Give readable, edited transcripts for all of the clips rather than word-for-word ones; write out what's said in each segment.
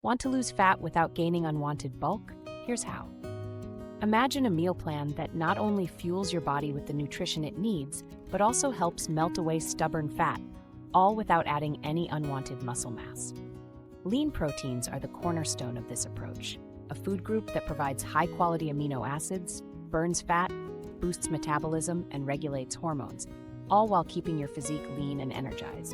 Want to lose fat without gaining unwanted bulk? Here's how. Imagine a meal plan that not only fuels your body with the nutrition it needs, but also helps melt away stubborn fat, all without adding any unwanted muscle mass. Lean proteins are the cornerstone of this approach, a food group that provides high-quality amino acids, burns fat, boosts metabolism, and regulates hormones, all while keeping your physique lean and energized.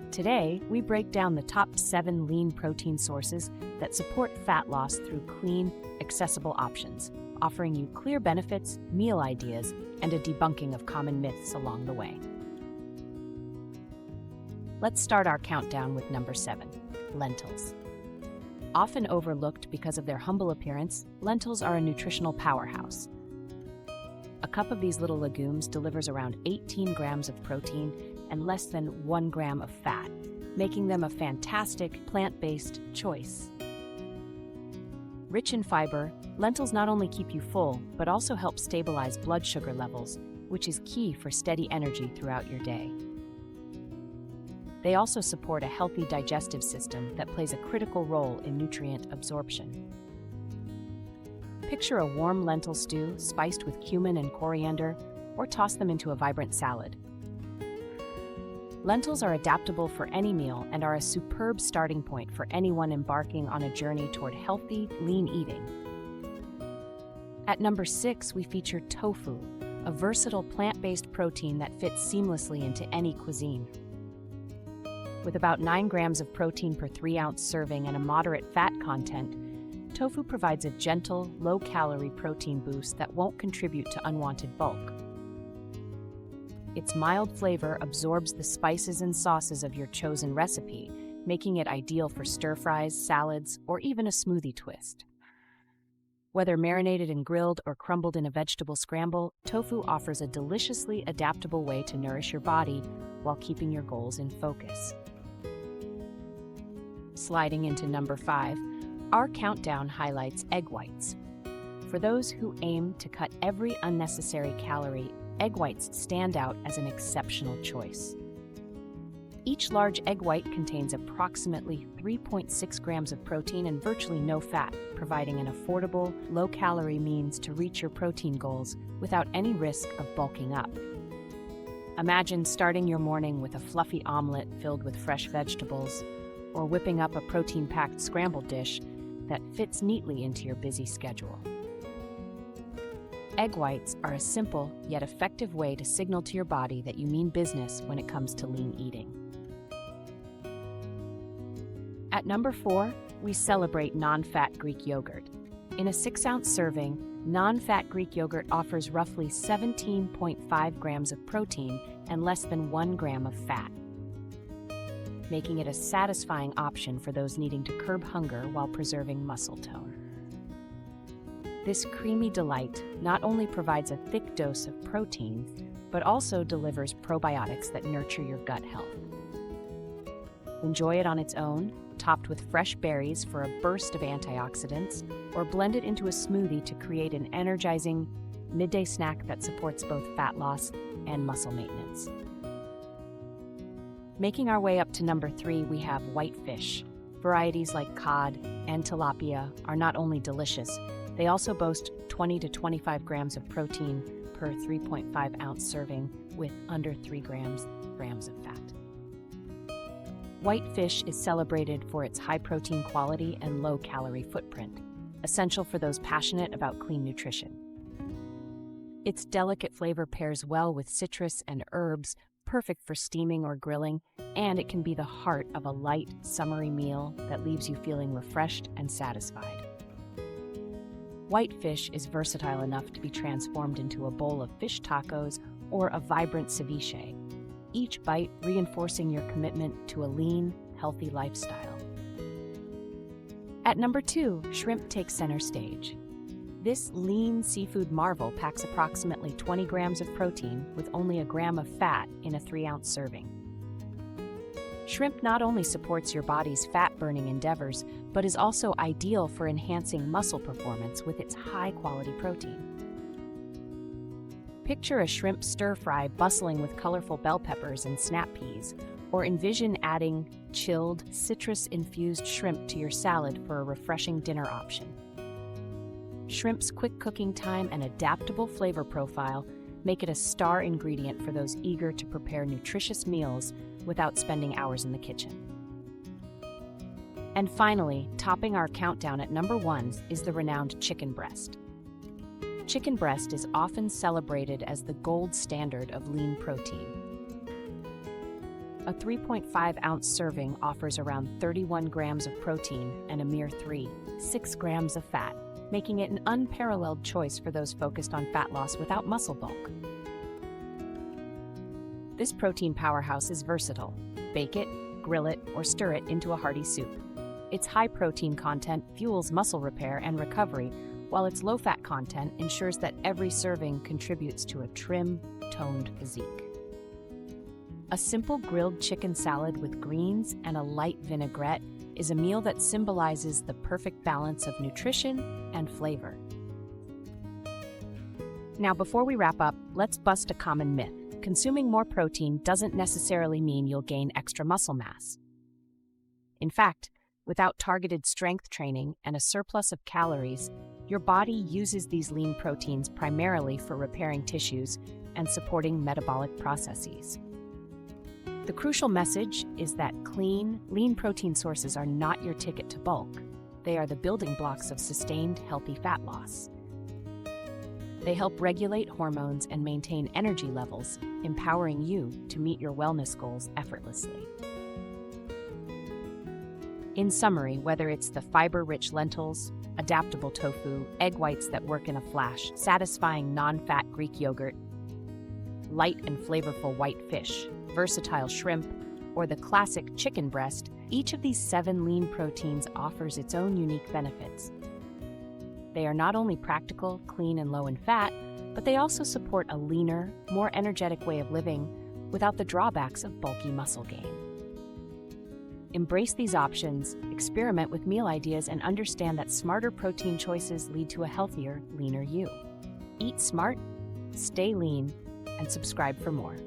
Today, we break down the top 7 lean protein sources that support fat loss through clean, accessible options, offering you clear benefits, meal ideas, and a debunking of common myths along the way. Let's start our countdown with number 7, lentils. Often overlooked because of their humble appearance, lentils are a nutritional powerhouse. A cup of these little legumes delivers around 18 grams of protein and less than 1 gram of fat, making them a fantastic plant-based choice. Rich in fiber, lentils not only keep you full, but also help stabilize blood sugar levels, which is key for steady energy throughout your day. They also support a healthy digestive system that plays a critical role in nutrient absorption. Picture a warm lentil stew spiced with cumin and coriander, or toss them into a vibrant salad. Lentils are adaptable for any meal and are a superb starting point for anyone embarking on a journey toward healthy, lean eating. At number 6, we feature tofu, a versatile plant-based protein that fits seamlessly into any cuisine. With about 9 grams of protein per 3-ounce serving and a moderate fat content, tofu provides a gentle, low-calorie protein boost that won't contribute to unwanted bulk. Its mild flavor absorbs the spices and sauces of your chosen recipe, making it ideal for stir-fries, salads, or even a smoothie twist. Whether marinated and grilled or crumbled in a vegetable scramble, tofu offers a deliciously adaptable way to nourish your body while keeping your goals in focus. Sliding into number 5, our countdown highlights egg whites. For those who aim to cut every unnecessary calorie, egg whites stand out as an exceptional choice. Each large egg white contains approximately 3.6 grams of protein and virtually no fat, providing an affordable, low-calorie means to reach your protein goals without any risk of bulking up. Imagine starting your morning with a fluffy omelet filled with fresh vegetables, or whipping up a protein-packed scrambled dish that fits neatly into your busy schedule. Egg whites are a simple yet effective way to signal to your body that you mean business when it comes to lean eating. At number 4, we celebrate non-fat Greek yogurt. In a 6-ounce serving, non-fat Greek yogurt offers roughly 17.5 grams of protein and less than 1 gram of fat, making it a satisfying option for those needing to curb hunger while preserving muscle tone. This creamy delight not only provides a thick dose of protein, but also delivers probiotics that nurture your gut health. Enjoy it on its own, topped with fresh berries for a burst of antioxidants, or blend it into a smoothie to create an energizing midday snack that supports both fat loss and muscle maintenance. Making our way up to number 3, we have whitefish. Varieties like cod and tilapia are not only delicious, they also boast 20 to 25 grams of protein per 3.5-ounce serving with under 3 grams of fat. Whitefish is celebrated for its high protein quality and low calorie footprint, essential for those passionate about clean nutrition. Its delicate flavor pairs well with citrus and herbs, perfect for steaming or grilling, and it can be the heart of a light, summery meal that leaves you feeling refreshed and satisfied. Whitefish is versatile enough to be transformed into a bowl of fish tacos or a vibrant ceviche, each bite reinforcing your commitment to a lean, healthy lifestyle. At number 2, shrimp takes center stage. This lean seafood marvel packs approximately 20 grams of protein with only a gram of fat in a 3-ounce serving. Shrimp not only supports your body's fat-burning endeavors, but is also ideal for enhancing muscle performance with its high-quality protein. Picture a shrimp stir-fry bustling with colorful bell peppers and snap peas, Or envision adding chilled, citrus-infused shrimp to your salad for a refreshing dinner option. Shrimp's quick cooking time and adaptable flavor profile make it a star ingredient for those eager to prepare nutritious meals without spending hours in the kitchen. And finally, topping our countdown at number 1 is the renowned chicken breast. Chicken breast is often celebrated as the gold standard of lean protein. A 3.5-ounce serving offers around 31 grams of protein and a mere 6 grams of fat, making it an unparalleled choice for those focused on fat loss without muscle bulk. This protein powerhouse is versatile. Bake it, grill it, or stir it into a hearty soup. Its high protein content fuels muscle repair and recovery, while its low-fat content ensures that every serving contributes to a trim, toned physique. A simple grilled chicken salad with greens and a light vinaigrette is a meal that symbolizes the perfect balance of nutrition and flavor. Now, before we wrap up, let's bust a common myth. Consuming more protein doesn't necessarily mean you'll gain extra muscle mass. In fact, without targeted strength training and a surplus of calories, your body uses these lean proteins primarily for repairing tissues and supporting metabolic processes. The crucial message is that clean, lean protein sources are not your ticket to bulk. They are the building blocks of sustained, healthy fat loss. They help regulate hormones and maintain energy levels, empowering you to meet your wellness goals effortlessly. In summary, whether it's the fiber-rich lentils, adaptable tofu, egg whites that work in a flash, satisfying non-fat Greek yogurt, light and flavorful white fish, versatile shrimp, or the classic chicken breast, each of these 7 lean proteins offers its own unique benefits. They are not only practical, clean, and low in fat, but they also support a leaner, more energetic way of living without the drawbacks of bulky muscle gain. Embrace these options, experiment with meal ideas, and understand that smarter protein choices lead to a healthier, leaner you. Eat smart, stay lean, and subscribe for more.